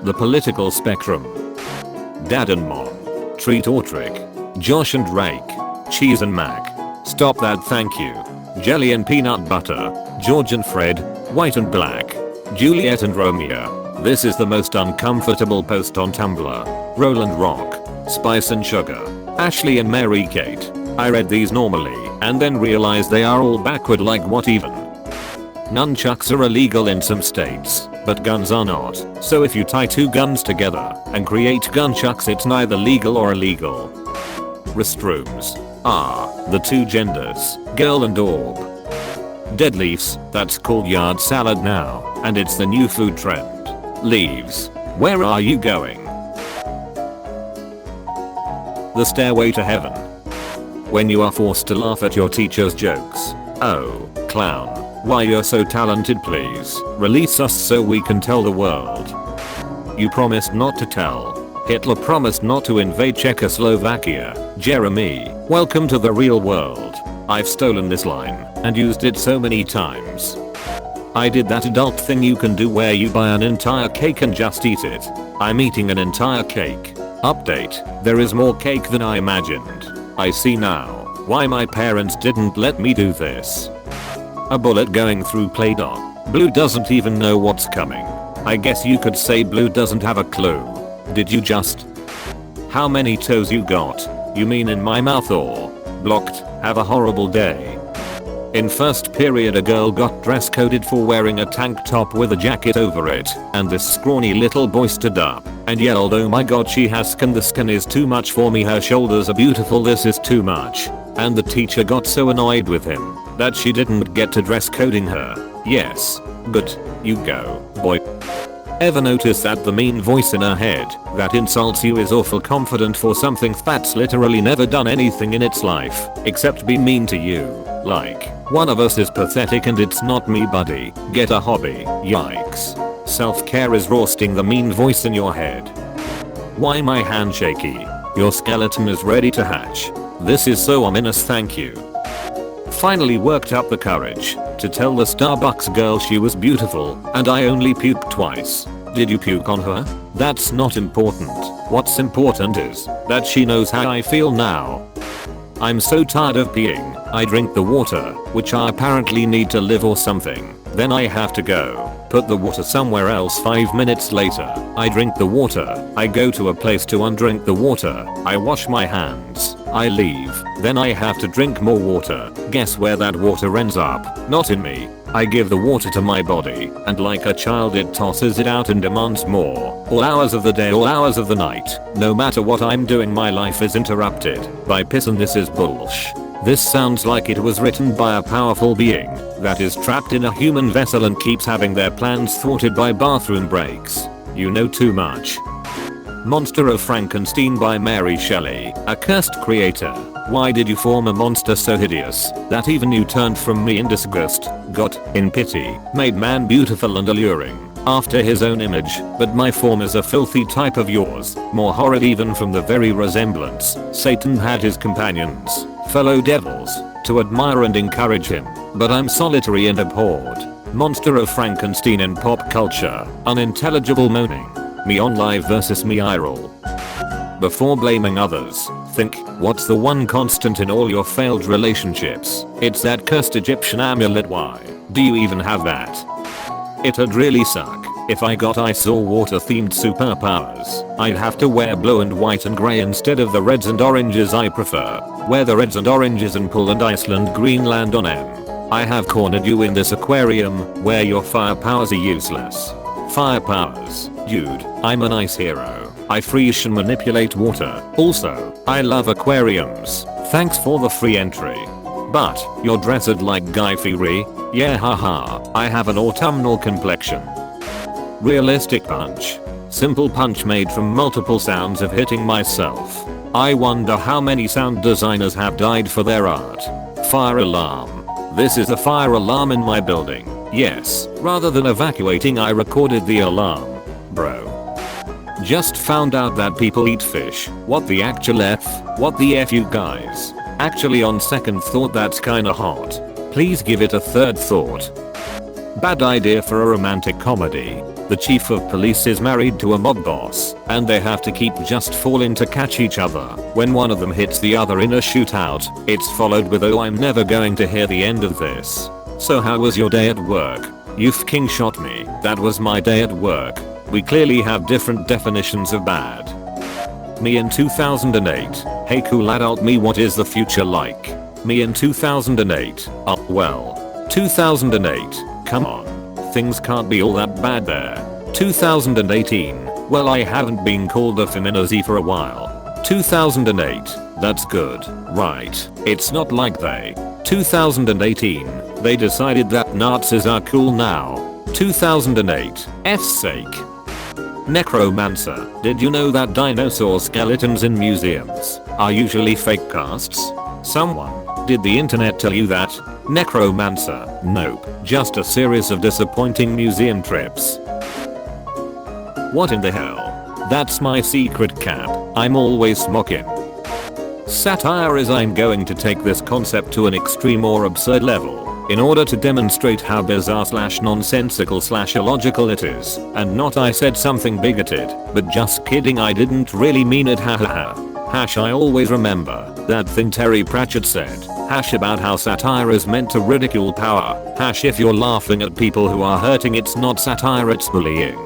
The political spectrum. Dad and Mom. Treat or trick. Josh and Rake. Cheese and Mac. Stop that thank you. Jelly and peanut butter. George and Fred. White and black. Juliet and Romeo. This is the most uncomfortable post on Tumblr. Roland Rock. Spice and sugar. Ashley and Mary Kate. I read these normally and then realized they are all backward, like what even? Nunchucks are illegal in some states, but guns are not. So if you tie two guns together and create gunchucks, it's neither legal or illegal. Restrooms are the two genders, girl and orb. Dead leaves, that's called yard salad now, and it's the new food trend. Leaves. Where are you going? The stairway to heaven. When you are forced to laugh at your teacher's jokes. Oh, clown. Why you're so talented, please. Release us so we can tell the world. You promised not to tell. Hitler promised not to invade Czechoslovakia. Jeremy, welcome to the real world. I've stolen this line and used it so many times. I did that adult thing you can do where you buy an entire cake and just eat it. I'm eating an entire cake. Update, there is more cake than I imagined. I see now why my parents didn't let me do this. A bullet going through Play-Doh. Blue doesn't even know what's coming. I guess you could say Blue doesn't have a clue. Did you just? How many toes you got? You mean in my mouth or? Blocked. Have a horrible day. In first period, a girl got dress coded for wearing a tank top with a jacket over it, and this scrawny little boy stood up and yelled, "Oh my god, she has skin, the skin is too much for me, her shoulders are beautiful, this is too much." And the teacher got so annoyed with him that she didn't get to dress coding her. Yes. Good. You go, boy. Ever notice that the mean voice in her head that insults you is awful confident for something that's literally never done anything in its life except be mean to you? Like, one of us is pathetic and it's not me, buddy. Get a hobby. Yikes. Self-care is roasting the mean voice in your head. Why my hand shaky? Your skeleton is ready to hatch. This is so ominous, thank you. Finally worked up the courage to tell the Starbucks girl she was beautiful and I only puked twice. Did you puke on her? That's not important. What's important is that she knows how I feel now. I'm so tired of peeing. I drink the water, which I apparently need to live or something. Then I have to go. Put the water somewhere else. 5 minutes later, I drink the water. I go to a place to undrink the water. I wash my hands. I leave. Then I have to drink more water. Guess where that water ends up? Not in me. I give the water to my body, and like a child it tosses it out and demands more. All hours of the day, all hours of the night. No matter what I'm doing, my life is interrupted by piss, and this is bullshit. This sounds like it was written by a powerful being that is trapped in a human vessel and keeps having their plans thwarted by bathroom breaks. You know too much. Monster of Frankenstein by Mary Shelley, a cursed creator. Why did you form a monster so hideous that even you turned from me in disgust, got in pity, made man beautiful and alluring after his own image, but my form is a filthy type of yours, more horrid even from the very resemblance. Satan had his companions, fellow devils, to admire and encourage him, but I'm solitary and abhorred. Monster of Frankenstein in pop culture, unintelligible moaning. Me on live versus me IRL. Before blaming others, think, what's the one constant in all your failed relationships? It's that cursed Egyptian amulet. Why do you even have that? It'd really suck if I got ice or water themed superpowers. I'd have to wear blue and white and grey instead of the reds and oranges I prefer. Wear the reds and oranges and Poland, Iceland, Greenland on M. I have cornered you in this aquarium where your fire powers are useless. Fire powers, dude, I'm an ice hero. I freeze and manipulate water. Also, I love aquariums. Thanks for the free entry. But, you're dressed like Guy Fieri? Yeah, haha, I have an autumnal complexion. Realistic punch. Simple punch made from multiple sounds of hitting myself. I wonder how many sound designers have died for their art. Fire alarm. This is a fire alarm in my building. Yes, rather than evacuating I recorded the alarm. Bro. Just found out that people eat fish. What the actual F? What the F, you guys? Actually, on second thought, that's kinda hot. Please give it a third thought. Bad idea for a romantic comedy. The chief of police is married to a mob boss, and they have to keep just falling to catch each other. When one of them hits the other in a shootout, it's followed with "oh, I'm never going to hear the end of this." So how was your day at work? You f***ing shot me. That was my day at work. We clearly have different definitions of bad. Me in 2008. Hey cool adult me, what is the future like? Me in 2008. Well, 2008. Come on. Things can't be all that bad there. 2018. Well, I haven't been called a feminazi for a while. 2008. That's good. Right. It's not like they. 2018. They decided that Nazis are cool now. 2008. F's sake. Necromancer. Did you know that dinosaur skeletons in museums are usually fake casts? Someone, did the internet tell you that? Necromancer. Nope. Just a series of disappointing museum trips. What in the hell? That's my secret cap. I'm always smocking. Satire is I'm going to take this concept to an extreme or absurd level in order to demonstrate how bizarre / nonsensical / illogical it is. And not I said something bigoted, but just kidding, I didn't really mean it, hahaha. I always remember that thing Terry Pratchett said, about how satire is meant to ridicule power. If you're laughing at people who are hurting, it's not satire, it's bullying.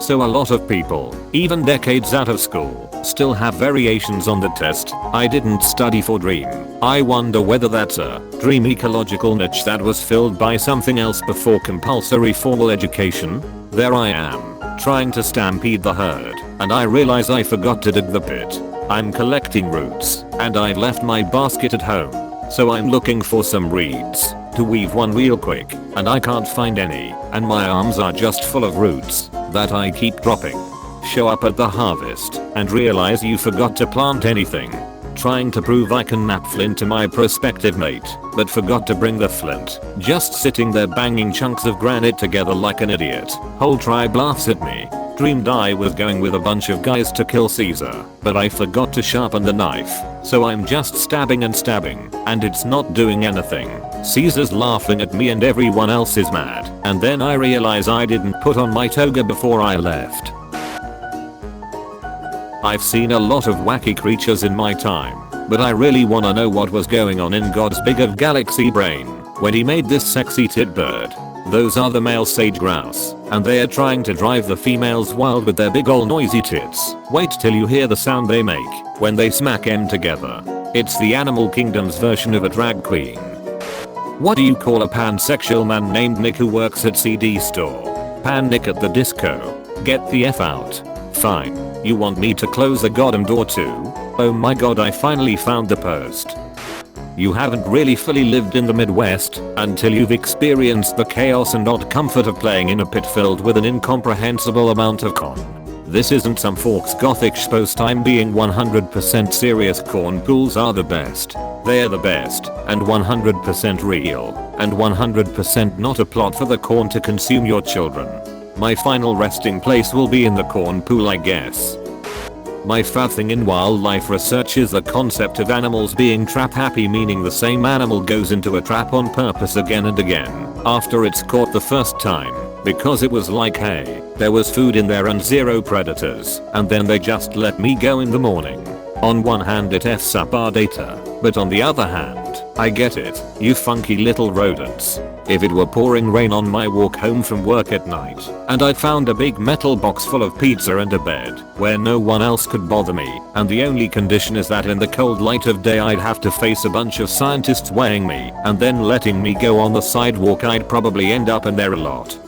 So a lot of people, even decades out of school, still have variations on the test. I didn't study for dream. I wonder whether that's a dream ecological niche that was filled by something else before compulsory formal education. There I am, trying to stampede the herd, and I realize I forgot to dig the pit. I'm collecting roots, and I left my basket at home. So I'm looking for some reeds to weave one real quick, and I can't find any, and my arms are just full of roots that I keep dropping. Show up at the harvest and realize you forgot to plant anything. Trying to prove I can nap flint to my prospective mate, but forgot to bring the flint. Just sitting there banging chunks of granite together like an idiot. Whole tribe laughs at me. Dreamed I was going with a bunch of guys to kill Caesar, but I forgot to sharpen the knife. So I'm just stabbing and stabbing, and it's not doing anything. Caesar's laughing at me and everyone else is mad. And then I realize I didn't put on my toga before I left. I've seen a lot of wacky creatures in my time, but I really wanna know what was going on in God's big of galaxy brain when he made this sexy tit bird. Those are the male sage grouse, and they are trying to drive the females wild with their big ol' noisy tits. Wait till you hear the sound they make when they smack em together. It's the animal kingdom's version of a drag queen. What do you call a pansexual man named Nick who works at CD store? Pan Nick at the disco. Get the F out. Fine. You want me to close the goddamn door too? Oh my god, I finally found the post. You haven't really fully lived in the Midwest until you've experienced the chaos and odd comfort of playing in a pit filled with an incomprehensible amount of con. This isn't some Forks Gothic post, I'm being 100% serious. Corn pools are the best. They're the best, and 100% real, and 100% not a plot for the corn to consume your children. My final resting place will be in the corn pool, I guess. My favorite thing in wildlife research is the concept of animals being trap happy, meaning the same animal goes into a trap on purpose again and again after it's caught the first time, because it was like, hey, there was food in there and zero predators, and then they just let me go in the morning. On one hand it f's up our data, but on the other hand, I get it, you funky little rodents. If it were pouring rain on my walk home from work at night, and I found a big metal box full of pizza and a bed where no one else could bother me, and the only condition is that in the cold light of day I'd have to face a bunch of scientists weighing me and then letting me go on the sidewalk, I'd probably end up in there a lot.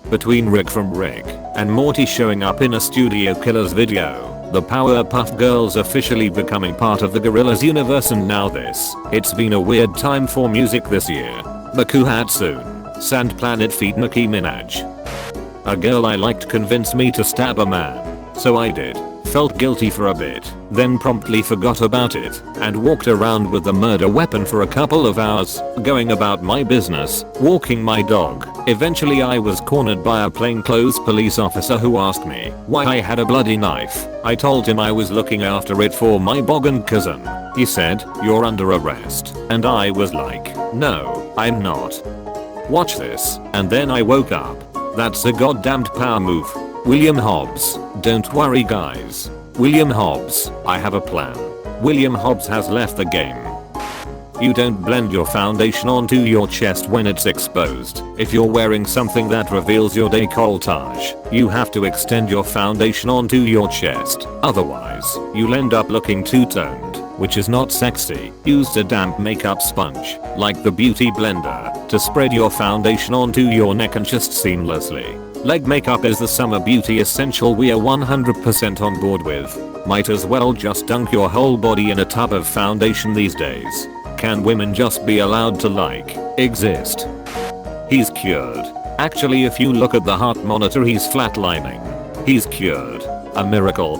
Between Rick from Rick and Morty showing up in a Studio Killers video, the Powerpuff Girls officially becoming part of the Gorillaz universe, and now this. It's been a weird time for music this year. Baku Hatsune, Sand Planet feat Nicki Minaj. A girl I liked convinced me to stab a man, so I did. Felt guilty for a bit, then promptly forgot about it, and walked around with the murder weapon for a couple of hours, going about my business, walking my dog. Eventually I was cornered by a plainclothes police officer who asked me why I had a bloody knife. I told him I was looking after it for my bogan cousin. He said, "You're under arrest." And I was like, "No, I'm not." Watch this. And then I woke up. That's a goddamned power move. William Hobbs. Don't worry guys. William Hobbs. I have a plan. William Hobbs has left the game. You don't blend your foundation onto your chest when it's exposed. If you're wearing something that reveals your décolletage, you have to extend your foundation onto your chest. Otherwise, you'll end up looking two-toned, which is not sexy. Use a damp makeup sponge, like the beauty blender, to spread your foundation onto your neck and just seamlessly. Leg makeup is the summer beauty essential we are 100% on board with. Might as well just dunk your whole body in a tub of foundation these days. Can women just be allowed to exist? He's cured. Actually, if you look at the heart monitor, he's flatlining. He's cured. A miracle.